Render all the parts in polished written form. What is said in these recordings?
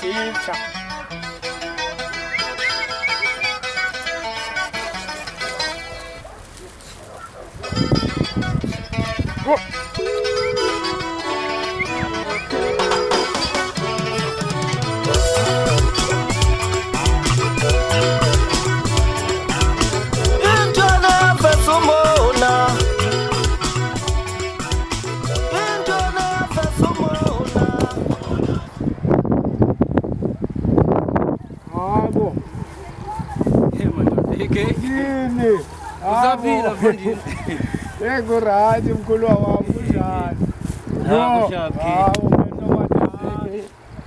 teacher. Yini? Usaphila mfundini. Nguraji mkhulu wami kunjani? Hawu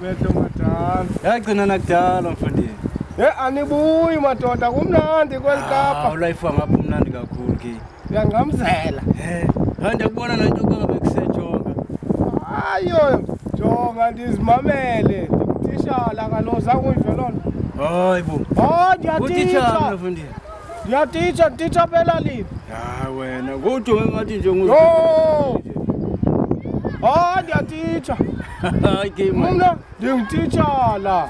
Mehlo madala. yagcina nakudala mfundini. Anibuyi madoda kumnandi kwelikapa. Life wangapha umnandi kakhulu ke. Uyangamzela. Hande kubona nanto kungabe kusejonga. Ayo, jonga ndizimamele. Ndishala kaloza kunjwe lona. Hayibo. Ndiyatitsha. Mfundini. Ndiyatitsha phela liphi? Wena kodwa ngathi nje Yo! Ndiyatitsha. Hayi ke Mna ndingutitshala.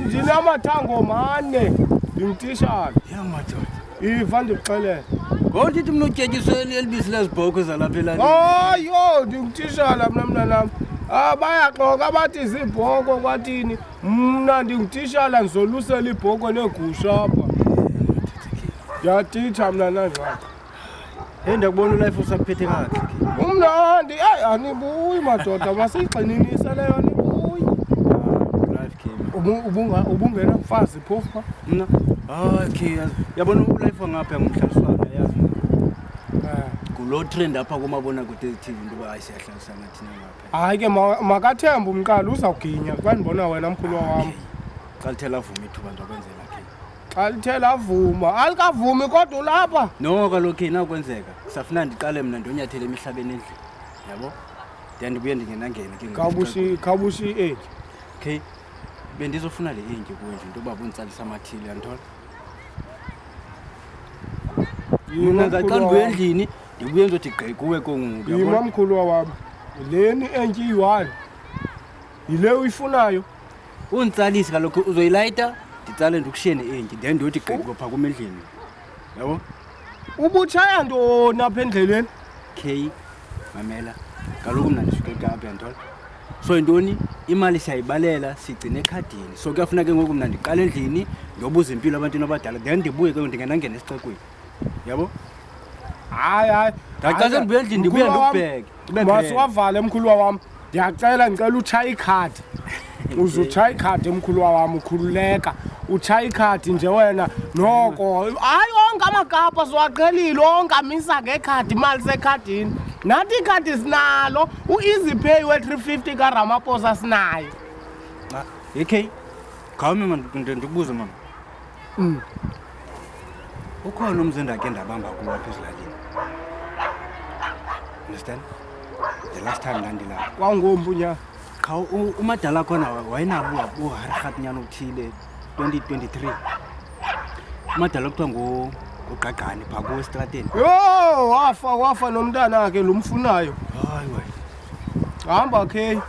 Ndinamathango mane. Ndingutitshala. Madoda. Iva ndikuxelele. Kodwa ithi mna utyetyiswe elibisi lezibhoko zalapha elani. Yo, ndingutitshala mna mntanam. Bayaxoka bathi zibhoko kwathini. Mna ndingutitshala ndizolusela ibhoko neegusha apha. Ndiyatitsha mna nanjani. Ndakubona ulife usaphethe kahle. Umnandi, anibuyi madoda, masiyigxininise leyo anibuyi. Life came. Ubungena mfazi phofu. Mna okay yabona ulife ngapha ngumhlaswana yazi. Kulo trend apha kumabona kude TV into ayisiyahlalisana thina ngapha. Hayi ke makathembe umqala uzawuginya xa ndibona wena mkhulu wami. Xa lithela vuma ithuba ndokwenzela ke. Xa lithela vuma, alikavumi kodwa ulapha. No kaloku ina kwenzeka. Kusafuna ndiqale mina ndonyathele emihlabeni endlini. Yabo? Ndibuye ndingenangena ke Khabushi age. Okay. Bendizofuna le enje kuwe nje into baba untsalisa amathile yanthola. Mina xa ndibuye endlini ndibuye ngizothi gqi kuwe konguke yabo. Yima mkhulu wami. Leni enye iyi-1. Yile uyifunayo. Untsalisi kaloku uzoyilayita nditsale ndikushiyene enje then ndiyothi gqi kupha kuma endlini. Yabo? Ubutshaya ntoni apha endleleni? Okay. Mamela. Kaloku mna ndisuke kaphi yanthola. So intoni imali siyayibalela sigcine ekhadini. So kuyafuna ke ngoku mna ndiqala endlini ndiyobuza impilo abantwana abadala then ndibuye ke ndingenangena esixekweni. Yabo? Hayi. Ndaqase ndibuye endlini ndibuye ndikubheke. Masiwavale mkhulu wami. Ndiyacela ngicela utshaya ikhadi. Uzutshaya ikhadi mkhulu wami ukhululeka. Utshaya ikhadi nje wena noko. Hayi onke amagapha siwaqhelile onke amisa ngekhadi imali sekhadini. Nathi ikhadi sinalo u-easy pay we-350 kaRamaphosa sinayo. Okay. Khawume mama ndikubuze mama. Ukhona umzi endake ndabamba kuwo apha ezilalini. Understand? The last time ndandilapha. Kwangombunya. Cha umadala khona wayenabo uharhatnyana uthile 2023. Umadala kuthiwa ngugqagqani phaa kuwe estrateni. Yo, wafa nomntana wakhe lo mfunayo. Hayi we. Hamba ke.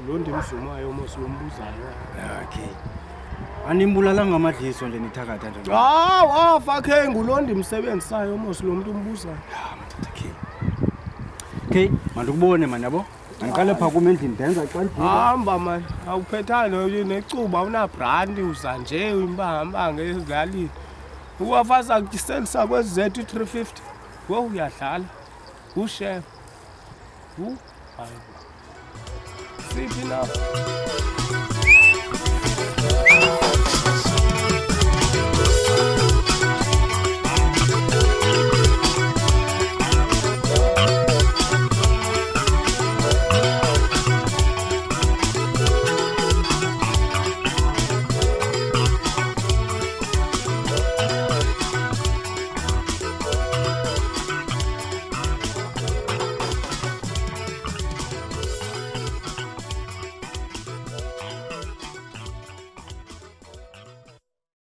Lo ndimzumayo mos lo mbuzayo. Okay. Animbulala ngamadliso nje nithakatha nje. Wafa ke ngulo ndimsebenzisayo mos lo muntu umbuzayo. Okay. Okay, mandikubone man yabo. Angiqale phaa kuma endlini ndenza xa ndidla. Hamba man, awuphethana necuba una brand uza nje uyimbahamba ngezilalini. Uwafasa kusensa kwezi Z350. Wo uyadlala. Ushef. Hayi. Siphi na?